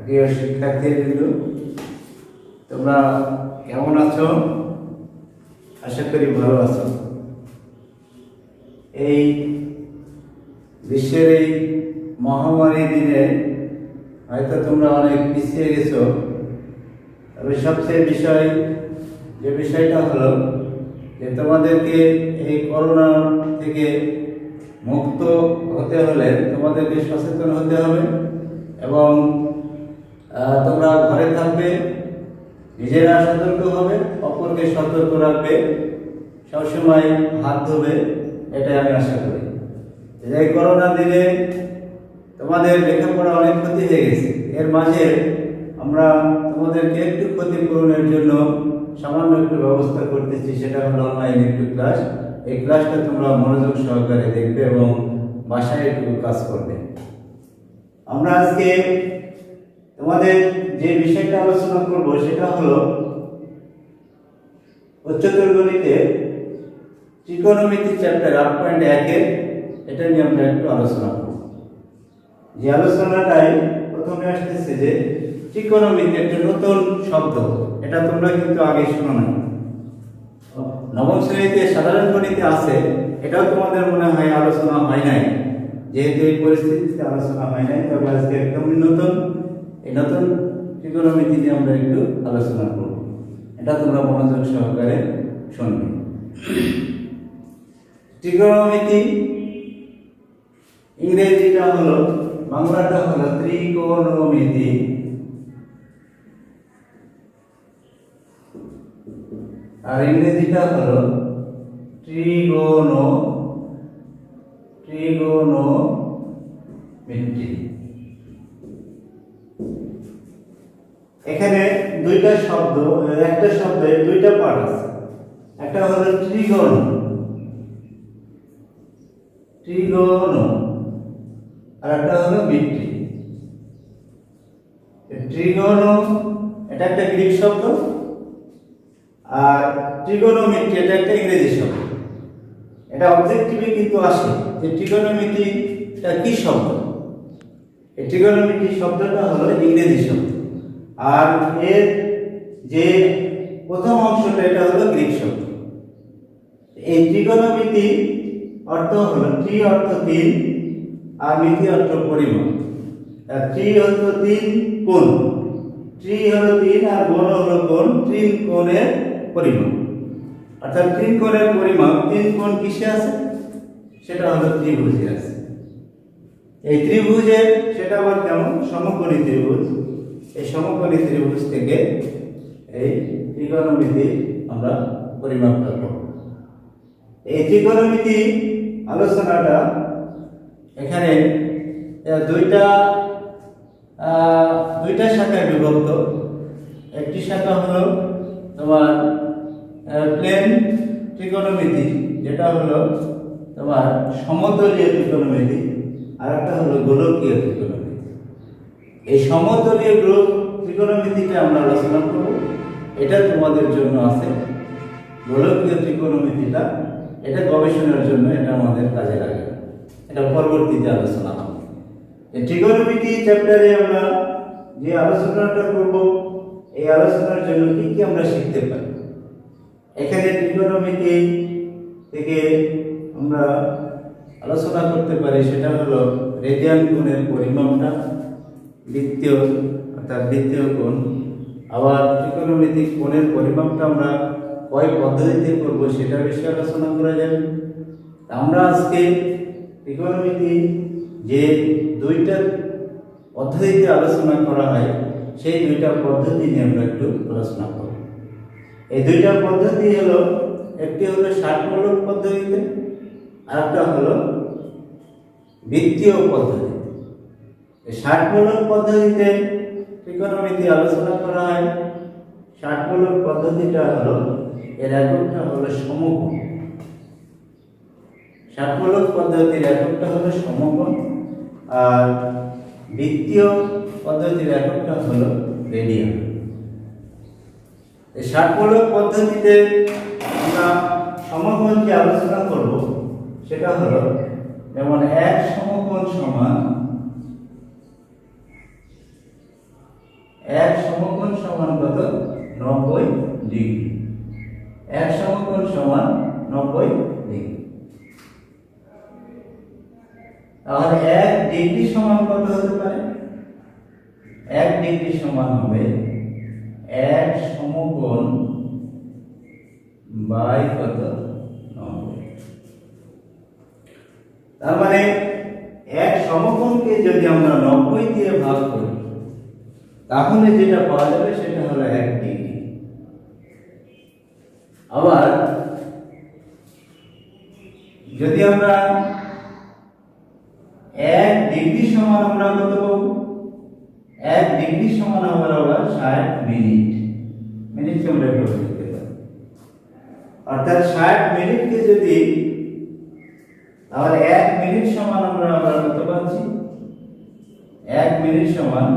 প্রিয় শিক্ষার্থীবৃন্দ, তোমরা কেমন আছো? আশা করি ভালো আছো। এই বিশ্বের এই মহামারী দিনে হয়তো তোমরা অনেক পিছিয়ে গেছো, তবে সবচেয়ে যে বিষয়টা হলো যে তোমাদেরকে এই করোনা থেকে মুক্ত হতে হলে তোমাদেরকে সচেতন হতে হবে এবং তোমরা ঘরে থাকবে, নিজেরা সতর্ক হবে, অপরকে সতর্ক রাখবে, সবসময় হাত ধোবে, এটাই আমি আশা করি। এই করোনা দিনে তোমাদের লেখাপড়া অনেক ক্ষতি হয়ে গেছে, এর মাঝে আমরা তোমাদেরকে একটু ক্ষতিপূরণের জন্য সামান্য একটু ব্যবস্থা করতেছি, সেটা হলো অনলাইন একটু ক্লাস। এই ক্লাসটা তোমরা মনোযোগ সহকারে দেখবে এবং বাসায় একটু কাজ করবে। আমরা আজকে তোমাদের যে বিষয়টা আলোচনা করব সেটা হলো উচ্চতর গণিতে ত্রিকোণমিতি চ্যাপ্টার 8.1 এটা নিয়ে আমরা একটু আলোচনা করব। যে আলোচনাটাই প্রথমে আসতেছে যে ত্রিকোণমিতি একটা নতুন শব্দ, এটা তোমরা কিন্তু আগে শোনো না। নবম শ্রেণীতে সাধারণ গণিতে আছে, এটাও তোমাদের মনে হয় আলোচনা হয় নাই, যেহেতু এই পরিস্থিতিতে আলোচনা হয় নাই। তবে আজকে একদম নতুন এই নতুন ত্রিকোণমিতি নিয়ে আমরা একটু আলোচনা করব, এটা তোমরা মনোযোগ সহকারে শুনবে। ত্রিকোণমিতি ইংরেজিটা হলো, বাংলাটা হলো ত্রিকোণমিতি, আর ইংরেজিটা হলো ত্রিকোণমিতি। এখানে দুইটা শব্দ, একটা শব্দে দুইটা পার্ট আছে। একটা হলো ত্রিগোণ, আর একটা হলো মিতি। ত্রিগোণ এটা একটা গ্রিক শব্দ, আর ত্রিগোণমিতি এটা একটা ইংরেজি শব্দ। এটা অবজেক্টিভে কিন্তু আসে যে ত্রিগোণমিতিটা কি শব্দ। এই ত্রিগোণমিতি শব্দটা হলো ইংরেজি শব্দ, আর এর যে প্রথম অংশটা এটা হলো গ্রিক শব্দ। এই ত্রিকোণমিতি অর্থ হলো ত্রি অর্থ 3 আর মিতি অর্থ পরিমাপ। আর ত্রি অর্থ 3 কোণ, ত্রি হলো 3 আর কোণ হলো কোণ, 3 কোণের পরিমাপ। অর্থাৎ 3 কোণের পরিমাপ, 3 কোণ কিসে আছে? সেটা হলো ত্রিভুজে আছে। এই ত্রিভুজের সেটা আবার কেমন? সমকোণী ত্রিভুজ। এই সমকোণী ত্রিভুজ থেকে এই ত্রিকোণমিতি আমরা পরিমাপটা করব। এই ত্রিকোণমিতি আলোচনাটা এখানে দুইটা শাখায় বিভক্ত। একটি শাখা হলো তোমার প্লেন ত্রিকোণমিতি, যেটা হলো তোমার সমতলীয় ত্রিকোণমিতি, আর একটা হলো গোলকীয় ত্রিকোণমিতি। এই সমতলীয় ত্রিকোণমিতিটা আমরা আলোচনা করব, এটা তোমাদের জন্য আছে। গোলকীয় ত্রিকোণমিতিটা এটা গবেষণার জন্য, এটা আমাদের কাজে লাগে, এটা পরবর্তীতে আলোচনা হবে। এই ত্রিকোণমিতি চ্যাপ্টারে আমরা যে আলোচনাটা করব, এই আলোচনার জন্য কি কি আমরা শিখতে পারি। এখানে ত্রিকোণমিতি থেকে আমরা আলোচনা করতে পারি, সেটা হলো রেডিয়ান কোণের পরিমাপটা, বৃত্তীয় অর্থাৎ বৃত্তীয় কোণ। আবার ত্রিকোণমিতিক কোণের পরিমাপটা আমরা কয় পদ্ধতিতে করব সেটা বিষয়ে আলোচনা করা যাবে। আমরা আজকে ত্রিকোণমিতি যে দুইটা পদ্ধতিতে আলোচনা করা হয়, সেই দুইটা পদ্ধতি নিয়ে আমরা একটু আলোচনা করব। এই দুইটা পদ্ধতি হলো, একটি হলো ষাটমূলক পদ্ধতিতে, আর একটা হলো বৃত্তীয় পদ্ধতি। ষাটমূলক পদ্ধতিতে ত্রিকোণমিতি আলোচনা করা হয়। ষাটমূলক পদ্ধতিটা হলো, এর এককটা হলো সমকোণ। ষাটমূলক পদ্ধতির এককটা হলো সমকোণ, আর বৃত্তীয় পদ্ধতির এককটা হলো রেডিয়ান। এই ষাটমূলক পদ্ধতিতে আমরা সমকোণ যে আলোচনা করব সেটা হলো, যেমন এক সমকোণ সমান এক সমকোণ সমান কত? 90 ডিগ্রি। এক সমকোণ সমান 90 ডিগ্রি। তাহলে 1 ডিগ্রি সমান কত হতে পারে? 1 ডিগ্রি সমান হবে এক সমকোণ বাই কত? 90। তার মানে এক সমকোণকে যদি আমরা 90 দিয়ে ভাগ করি তাহলে যেটা পাওয়া যাবে সেটা হলো 1 ডিগ্রি। আবার যদি আমরা 1 ডিগ্রি সমান আমরা কত পাবো? 1 ডিগ্রি সমান আমরা 60 মিনিট। মিনিটকে আমরা এভাবে লিখতে পারি। অর্থাৎ 60 মিনিটকে যদি, তাহলে 1 মিনিট সমান আমরা কত পাচ্ছি? 1 মিনিট সমান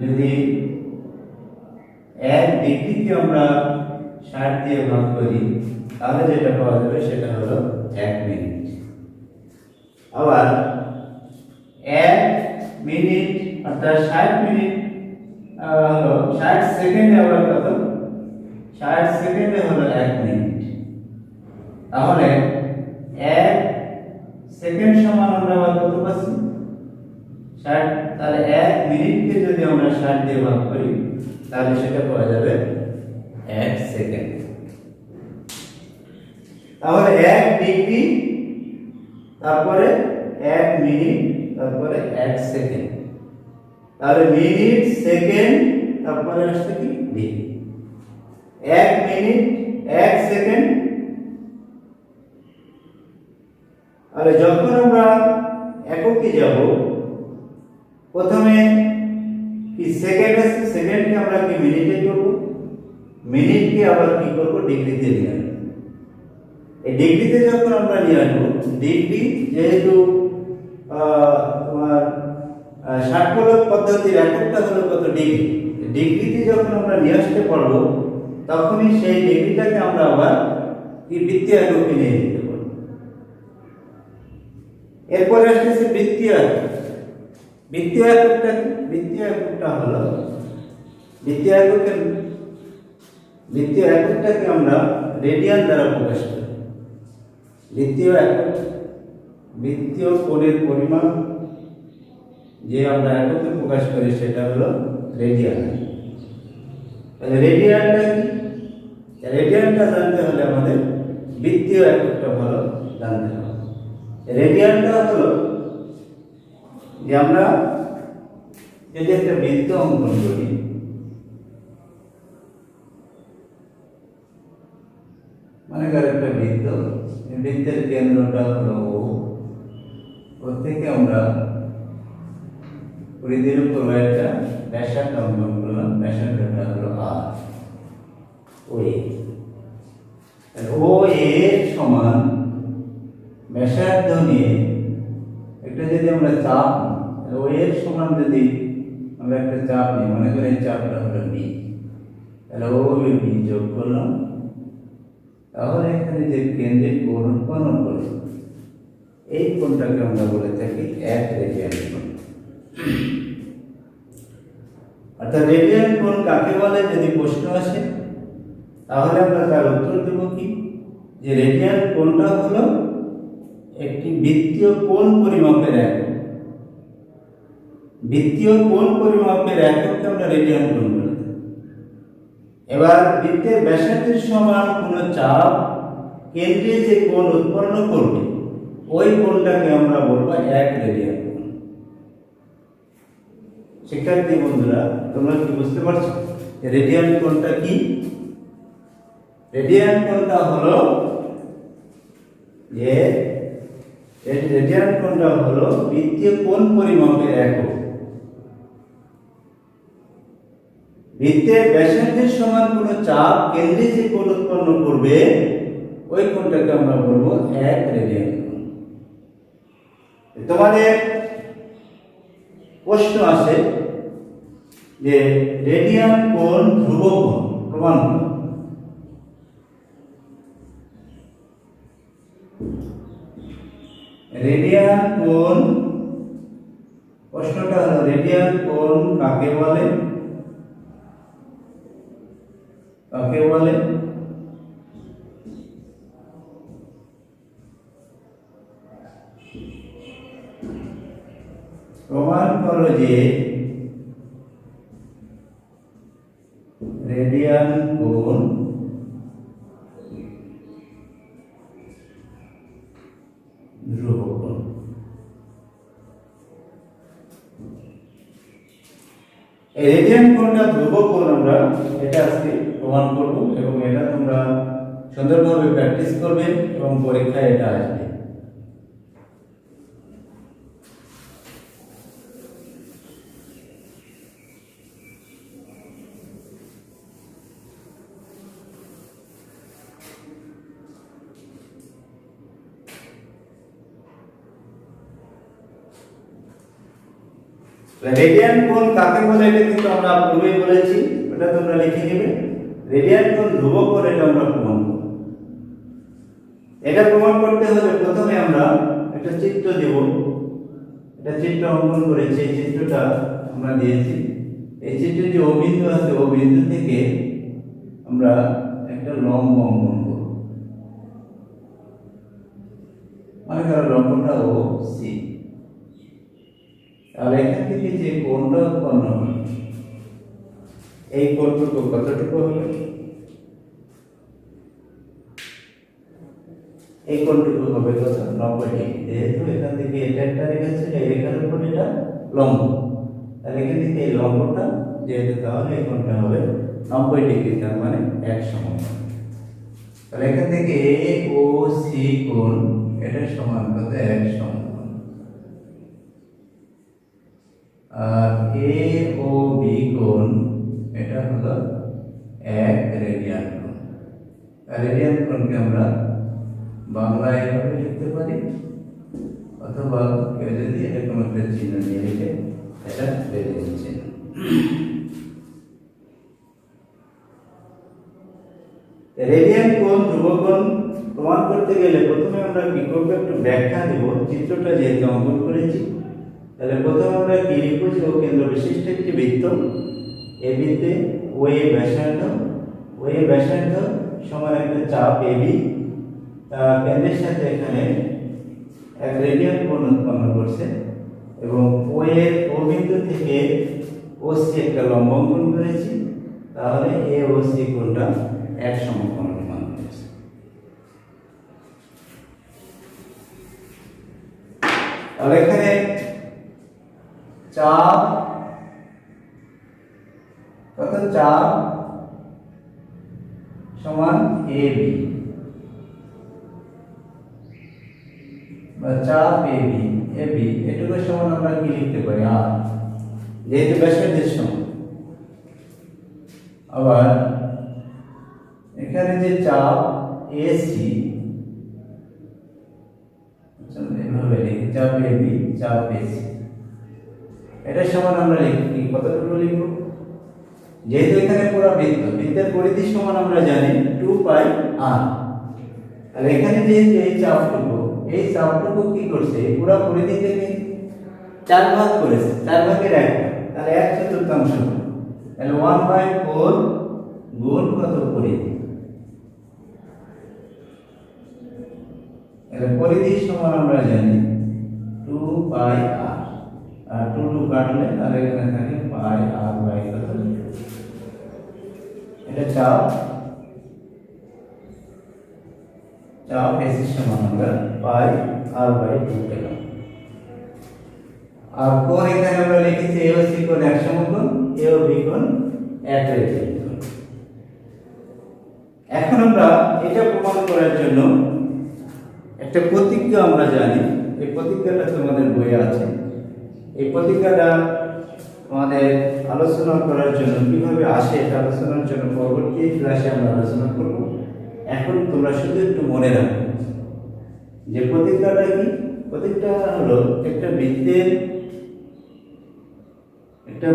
যদি 1 ডিগ্রিকে আমরা 60 দিয়ে ভাগ করি তাহলে যেটা পাওয়া যাবে সেটা হলো 1 মিনিট। আবার 1 মিনিট অর্থাৎ 60 মিনিট হলো 60 সেকেন্ডে আমরা কত? 60 সেকেন্ডে হলো 1 মিনিট। তাহলে 1 সেকেন্ড সমান আমরা কত পাচ্ছি? 60। তাহলে 1 মিনিটকে যদি আমরা 60 দিয়ে ভাগ করি তাহলে সেটা পাওয়া যাবে 1 সেকেন্ড। তাহলে 1 ডিগ্রি, তারপরে 1 মিনিট, তারপরে 1 সেকেন্ড। তাহলে মিনিট, সেকেন্ড, তারপরে আসছে কি? ডিগ্রি। 1 minute, 1 second. আর যখন আমরা এককে যাব, প্রথমে কি সেকেন্ড আছে, সেকেন্ডকে আমরা কি মিনিটে করব, মিনিটকে আবার কি করব? ডিগ্রিতে নিয়ে আসবো। এই ডিগ্রিতে যখন আমরা নিয়ে আসবো, ডিগ্রি যেহেতু তোমার ষাটকলক পদ্ধতির এককটা হলো কত? ডিগ্রি। ডিগ্রিতে যখন আমরা নিয়ে আসতে পারবো তখনই সেই ডিগ্রিটাকে আমরা আবার কি বৃত্তীয় এককে নিয়ে যেতে পারবো। এরপরে আসতেছে বৃত্তীয় একক। বৃত্তীয় এককটা কি? বৃত্তীয় এককটা হলো বৃত্তীয় এককটাকে আমরা রেডিয়ান দ্বারা প্রকাশ করি। বৃত্তীয় একক, বৃত্তীয় কোণের পরিমাপ যে আমরা এককে প্রকাশ করি সেটা হলো রেডিয়ান। তাহলে রেডিয়ানটা কি? রেডিয়ানটা জানতে হলে আমাদের বৃত্তীয় এককটা ভালো জানতে হবে। রেডিয়ানটা হলো যে আমরা যদি একটা বৃত্ত অঙ্কন করি, মনে কর একটা বৃত্ত, বৃত্তের কেন্দ্রটা হলো ও থেকে আমরা পরিধির উপর একটা ব্যাসার্ধ অঙ্কন করলাম। ব্যাসার্ধটা হলো আর ও এ সমান ব্যাসার্ধ নিয়ে একটা যদি আমরা চাপ, ও এর সমান যদি আমরা একটা চাপ নিই, মনে করি এই চাপটা হলো বি, তাহলে ও বি যোগ করলাম। তাহলে এখানে যে কেন্দ্রিক কোণ উৎপন্ন করে এই কোণটাকে আমরা বলে থাকি 1 রেডিয়ান কোণ। অর্থাৎ রেডিয়ান কোণ কাকে বলে যদি প্রশ্ন আসে তাহলে আমরা তার উত্তর দেব কি? যে রেডিয়ান কোণটা হলো একটি বৃত্তীয় কোণ পরিমাপের একক। বৃত্তীয় কোণ পরিমাপের এককে আমরা রেডিয়ান কোণ বলে থাকি। এবার বৃত্তের ব্যাসার্ধের সমান কোনো চাপ কেন্দ্রে যে কোণ উৎপন্ন করবে ওই কোণটাকে আমরা বলবো 1 রেডিয়ান কোণ। শিক্ষার্থী বন্ধুরা, তোমরা কি বুঝতে পারছো রেডিয়ান কোণটা কি? রেডিয়ান কোণটা হলো যে রেডিয়ান কোণটা হলো বৃত্তীয় কোণ পরিমাপের একক। বৃত্তের ব্যাসার্ধের সমান কোনো চাপ কেন্দ্রে যে কোণ উৎপন্ন করবে ওই কোণটাকে আমরা বলবো 1 রেডিয়ান কোণ। তোমাদের প্রশ্ন আছে যে রেডিয়ান কোণ ধ্রুবক কোণ প্রমাণ করো। রেডিয়ান কোণ প্রশ্নটা হলো রেডিয়ান কোণ কাকে বলে? কাকে বলে? প্রমাণ করো যে রেডিয়ান কোণ ধ্রুবকোণ। এই রেডিয়ান কোণটা ধ্রুবকোণ আমরা এটা আজকে প্রমাণ করব এবং এটা তোমরা সুন্দরভাবে প্র্যাকটিস করবে এবং পরীক্ষায় এটা আসবে। রেডিয়ান কোণ কাকে বলে এটা কিন্তু আমরা পূর্বে বলেছি, ওটা তোমরা লিখে নেবে। রেডিয়ান কোণ ধ্রুবকোণ এটা আমরা প্রমাণ করব। এটা প্রমাণ করতে হলে প্রথমে আমরা একটা চিত্র দেব। এটা চিত্র অঙ্কন করেছি, এই চিত্রটা আমরা দিয়েছি। এই চিত্রে যে ও বিন্দু আছে, ও বিন্দু থেকে আমরা একটা লম্ব অঙ্কন করব। মানে ধরো লম্বটা ও সি। আর এখান থেকে যে কোণটা উৎপন্ন হবে এই কোণটুকু কতটুকু হবে? এই কোণটুকু হবে কত? 90 ডিগ্রি। যেহেতু এখান থেকে এটা একটা রেখা ছিল, এই রেখার উপর এটা লম্ব, তাহলে এখান থেকে এই লম্বটা যেহেতু, তাহলে এই কোণটা হবে 90 ডিগ্রি, তার মানে এক সমান। তাহলে এখান থেকে এ ও সি কোণ এটা সমান কত? এক সমান। আর এ ও বি কোণ এটা হলো এক রেডিয়ান কোণ। আর রেডিয়ান কোণকে আমরা বাংলায় এভাবে লিখতে পারি, অথবা কেউ যদি এরকম একটা চিহ্ন নিয়ে লিখে এটা রেডিয়ান চিহ্ন। রেডিয়ান কোণ ধ্রুবকোণ প্রমাণ করতে গেলে প্রথমে আমরা কি করব? একটু ব্যাখ্যা দেব। চিত্রটা যেহেতু অঙ্কন করেছি, তাহলে প্রথমে আমরা কি লিখব? যে ও কেন্দ্র বিশিষ্ট একটি বৃত্ত, এই বৃত্তে ও এ ব্যাসার্ধ, ও এ ব্যাসার্ধ সমান একটা চাপ এবি, কেন্দ্রের সাথে এখানে এক রেডিয়ান কোণ উৎপন্ন করছে এবং ও এর ও বিন্দু থেকে ও সি একটা লম্ব অঙ্কন করেছি, তাহলে এ ও সি কোণটা এক সমকোণ অনুমান করেছে। তাহলে এখানে চাপ কত? চাপ সমান এবি বা চাপ এবি, এবি এটুকু সমান আমরা কি লিখতে পারি? আর, যেহেতু ব্যাসার্ধের সমান। আবার এখানে যে চাপ এসি, এভাবে লিখি চাপ এবি, চাপ এসি, এটা সমান আমরা লিখি কতটুকু লিখব? যেহেতু এখানে পুরো বৃত্ত, বৃত্তের পরিধি সমান আমরা জানি 2 পাই আর। আর এখানে যে এই চাপটুকু, এই চাপটুকু কি করছে? পুরো পরিধিকে 4 ভাগ করেছে, 4 ভাগের 1, তাহলে 1/4 হবে। তাহলে 1/4 গুণ কত? পরিধি। এর পরিধি সমান আমরা জানি 2 পাই আর। আর 2 কাটলে তাহলে এখানে থাকে পাই আর বাই কত? এটা চাপ, চাপ এসি সমান আমরা পাই আর বাই 2 পেলাম। আর কোণ এখানে আমরা লিখেছি এ ও সি কোণ এক সমকোণ, এ ও বি কোণ এক রেডিয়ান কোণ। এখন আমরা এটা প্রমাণ করার জন্য একটা প্রতিজ্ঞা আমরা জানি, এই প্রতিজ্ঞাটা তোমাদের বইয়ে আছে। এই প্রতিজ্ঞাটা আমাদের আলোচনা করার জন্য কিভাবে আসে এটা আলোচনার জন্য পরবর্তী ক্লাসে আমরা আলোচনা করব। এখন তোমরা শুধু একটু মনে রাখো যে প্রতিজ্ঞাটা কি। প্রতিজ্ঞা হলো একটা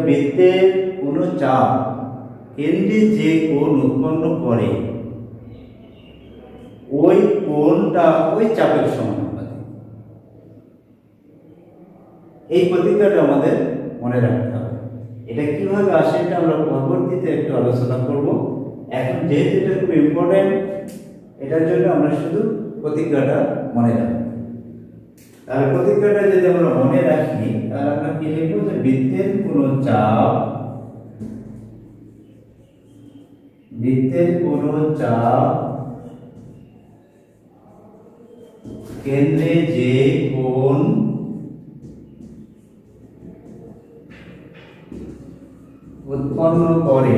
বৃত্তের কোনো চাপ কেন্দ্রে যে কোণ উৎপন্ন করে ওই কোণটা ওই চাপের সমানুপাতিক। এই প্রতিজ্ঞাটা আমাদের মনে রাখতে হবে। এটা কিভাবে আসে এটা আমরা পরবর্তীতে একটু আলোচনা করব। এখন যেহেতু এটা খুব ইম্পর্টেন্ট, এটার জন্য আমরা শুধু প্রতিজ্ঞাটা মনে রাখব। তাহলে প্রতিজ্ঞাটা যদি আমরা মনে রাখি তাহলে আমরা কি লিখব, যে বৃত্তের কোনো চাপ কেন্দ্রে যে কোণ উৎপন্ন করে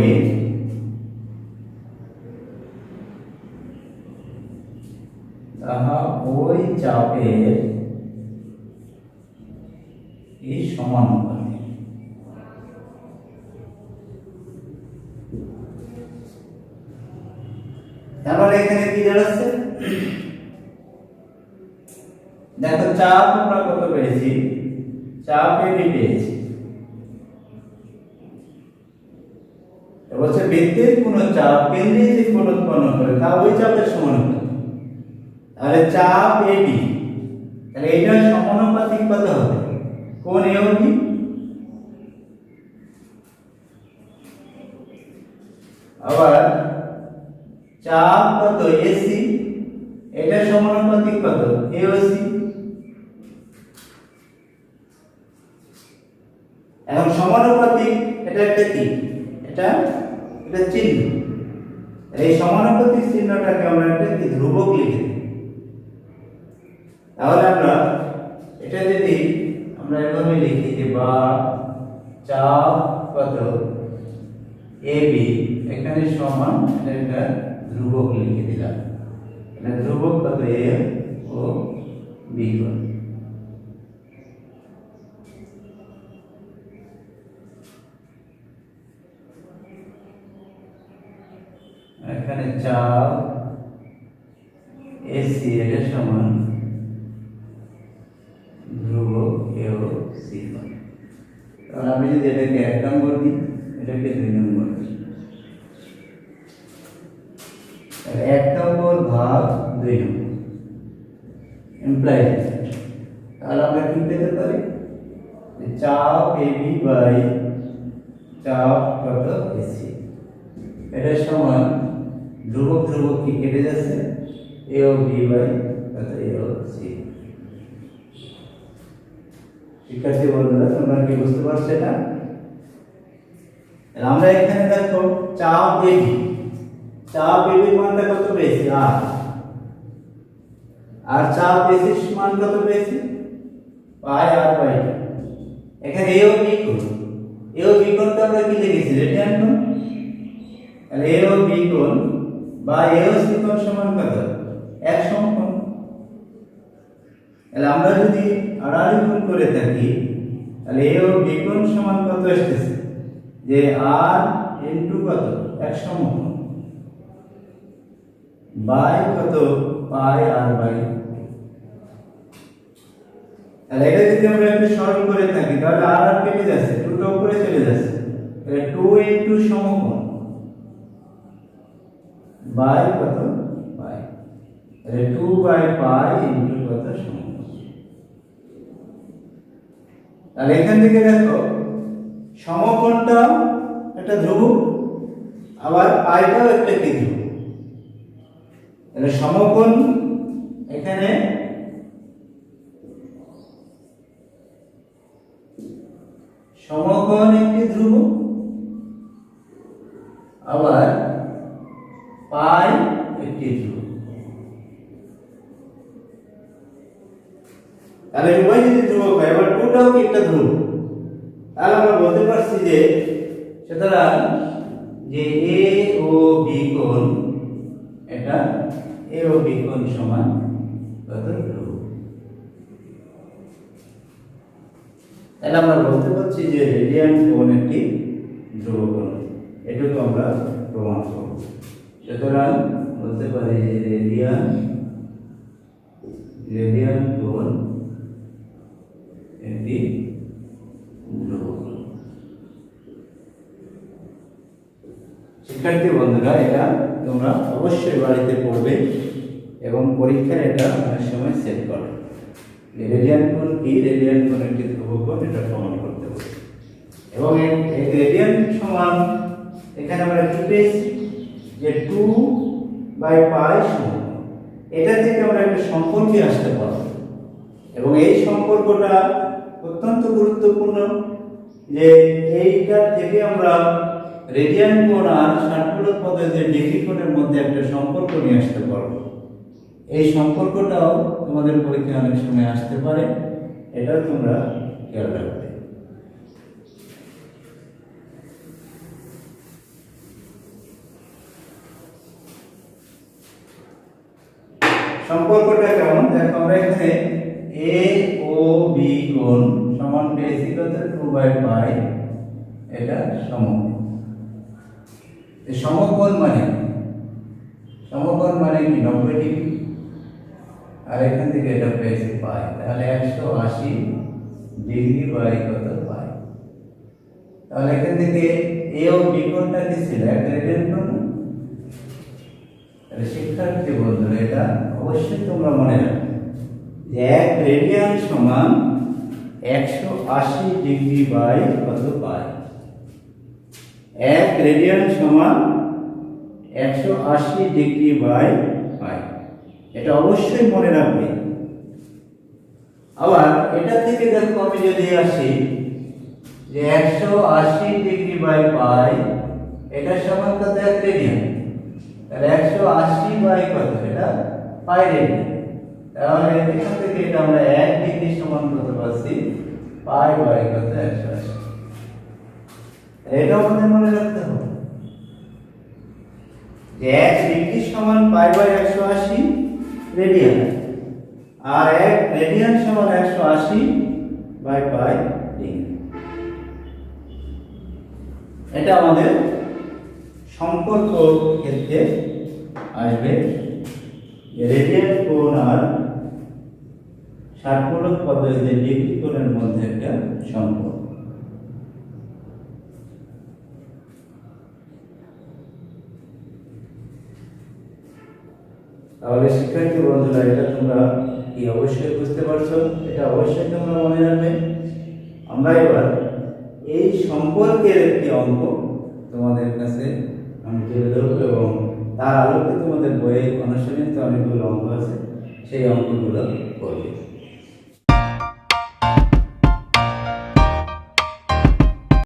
তাহা ওই চাপের সমানুপাতিক। তাহলে এখানে কি দাঁড়াচ্ছে, দেখো চাপ আমরা কত পেয়েছি, চাপ এবি পেয়েছি। বলছে বৃত্তের কোন চাপ কেন্দ্রে যে কোণ উৎপন্ন করে তা ওই চাপের সমানুপাতিক। তাহলে চাপ এবি, তাহলে এটার সমানুপাতিক কত হবে, কোণ এবি। আবার চাপ কত এসি, এটার সমানুপাতিক কত এওসি। এখন সমানুপাতিক এটা একটা কি, এটা চিহ্ন। এই সমানুপাতিক চিহ্নটাকে আমরা একটা কি ধ্রুবক লিখে দিই। তাহলে আমরা এটা যদি আমরা এভাবে লিখি যে বা চাপ কত এবি এখানে সমান, এটা ধ্রুবক লিখে দিলাম। এটা ধ্রুবক কত এ ও বি কোণ। এখানে চাপ এসি এটা সমান ধ্রুবক এ ও সি কোণ। তাহলে আমি যদি এটাকে 1 নম্বর দিই, এটাকে 2 নম্বর দিই, 1 নম্বর ভাগ 2 নম্বর ইমপ্লাইজ। তাহলে আমরা কি পেতে পারি, চাপ এবি বাই চাপ কত এসি এটা সমান ধ্রুবক কি কেটে যাচ্ছে, এ ও বি বাই কত এ ও সি। শিক্ষার্থী বন্ধুরা তোমরা কি বুঝতে পারছো এটা? আমরা এখানে দেখো চাপ এবি, চাপ এবি মানটা কত পেয়েছি আর চাপ এসি মান কত পেয়েছি পাই আর বাই। এখানে এ ও বি কোণটা আমরা কি লিখেছি, রেডিয়ান কোণ। তাহলে এ ও বি কোণ বা এ ও সি কোণ সমান কত, 1 সমকোণ। তাহলে আমরা যদি আড়াআড়ি গুণ করে থাকি তাহলে এ ও বি কোণ সমান কত আসতেছে, যে আর ইনটু কত 1 সমকোণ বাই কত পাই আর বাই। তাহলে এটা যদি আমরা একটু সরল করে থাকি তাহলে আর আর কেটে যাচ্ছে, 2 টা উপরে চলে যাচ্ছে। তাহলে 2 ইনটু সমকোণ বাই কত পাই, তাহলে 2 বাই পাই ইনটু কত সমকোণ। তাহলে এখান থেকে দেখো সমকোণটা একটা ধ্রুবক, আবার পাইটাও একটা কি ধ্রুবক। তাহলে সমকোণ এখানে সমকোণ একটি ধ্রুবক, আবার পাই একটি ধ্রুবক। তাহলে উভয় যদি ধ্রুবক হয়, আবার 2টাও কি একটা ধ্রুবক, তাহলে আমরা বলতে পারছি যে সুতরাং যে এ ও বি কোণ, এটা এ ও বি কোণ সমান কত ধ্রুবক। তাহলে আমরা বলতে পারছি যে রেডিয়ান কোণ একটি ধ্রুবক কোণ। এটুকু আমরা প্রমাণ করব। সুতরাং বলতে পারি যে রেডিয়ান কোণ একটি ধ্রুবক কোণ। শিক্ষার্থী বন্ধুরা এটা তোমরা অবশ্যই বাড়িতে পড়বে এবং পরীক্ষায় এটা অনেক সময় সেট করবে। রেডিয়ান কোণ কি, রেডিয়ান কোণ একটি ধ্রুবক কোণ, এটা প্রমাণ করতে হবে। এবং এই রেডিয়ান সমান এখানে আমরা কি পেয়েছি যে 2/পাই সমান, এটা থেকে আমরা একটা সম্পর্কে আসতে পারব। এবং এই সম্পর্কটা অত্যন্ত গুরুত্বপূর্ণ যে এইটার থেকে আমরা রেডিয়ান কোণ আর ষাটমূলক পদ্ধতির ডিগ্রি কোণের মধ্যে একটা সম্পর্ক নিয়ে আসতে পারবো। এই সম্পর্কটাও তোমাদের পরীক্ষায় অনেক সময় আসতে পারে, এটাও তোমরা খেয়াল রাখবে। সম্পর্কটা কেমন দেখো, আমরা এখানে এ ও বি কোণ সমান পেয়েছি কত 2/পাই, এটা সমকোণ। এই সমকোণ মানে কি 90 ডিগ্রি, আর এখান থেকে এটা পেয়েছি পাই, তাহলে 180 ডিগ্রি বাই কত পাই। তাহলে এখান থেকে এ ও বি কোণটা কি ছিল, এক রেডিয়ান কোণ। তাহলে শিক্ষার্থী বন্ধুরা এটা অবশ্যই তোমরা মনে রাখবে যে এক রেডিয়ান সমান 180 ডিগ্রি বাই কত পাই। এক রেডিয়ান সমান 180 ডিগ্রি বাই পাই, এটা অবশ্যই মনে রাখবে। আবার এটা থেকে দেখো আমি যদি আসি যে 180 ডিগ্রি বাই পাই, এটা সমান কত এক রেডিয়ান, তাহলে 180 বাই কত, এটা পাই রেডিয়ান। তাহলে এখান থেকে এটা আমরা 1 ডিগ্রি সমান কত পাচ্ছি, পাই বাই কত 180। এটা আমাদের মনে রাখতে হবে যে 1 ডিগ্রি সমান পাই বাই 180 রেডিয়ান, আর 1 রেডিয়ান সমান 180 বাই পাই ডিগ্রি। এটা আমাদের সম্পর্ক ক্ষেত্রে আসবে যে রেডিয়ান কোণ আর ষাটমূলক পদ্ধতির ডিগ্রি কোণের মধ্যে একটা সম্পর্ক। তাহলে শিক্ষার্থী বন্ধুরা এটা তোমরা কি অবশ্যই বুঝতে পারছো, এটা অবশ্যই তোমরা মনে রাখবে। আমরা এবার এই সম্পর্কের একটি অঙ্ক তোমাদের কাছে আমি তুলে ধরবো এবং তার আলোকে তোমাদের বইয়ে অনুশীলনিত অনেকগুলো অঙ্ক আছে, সেই অঙ্কগুলো করবে।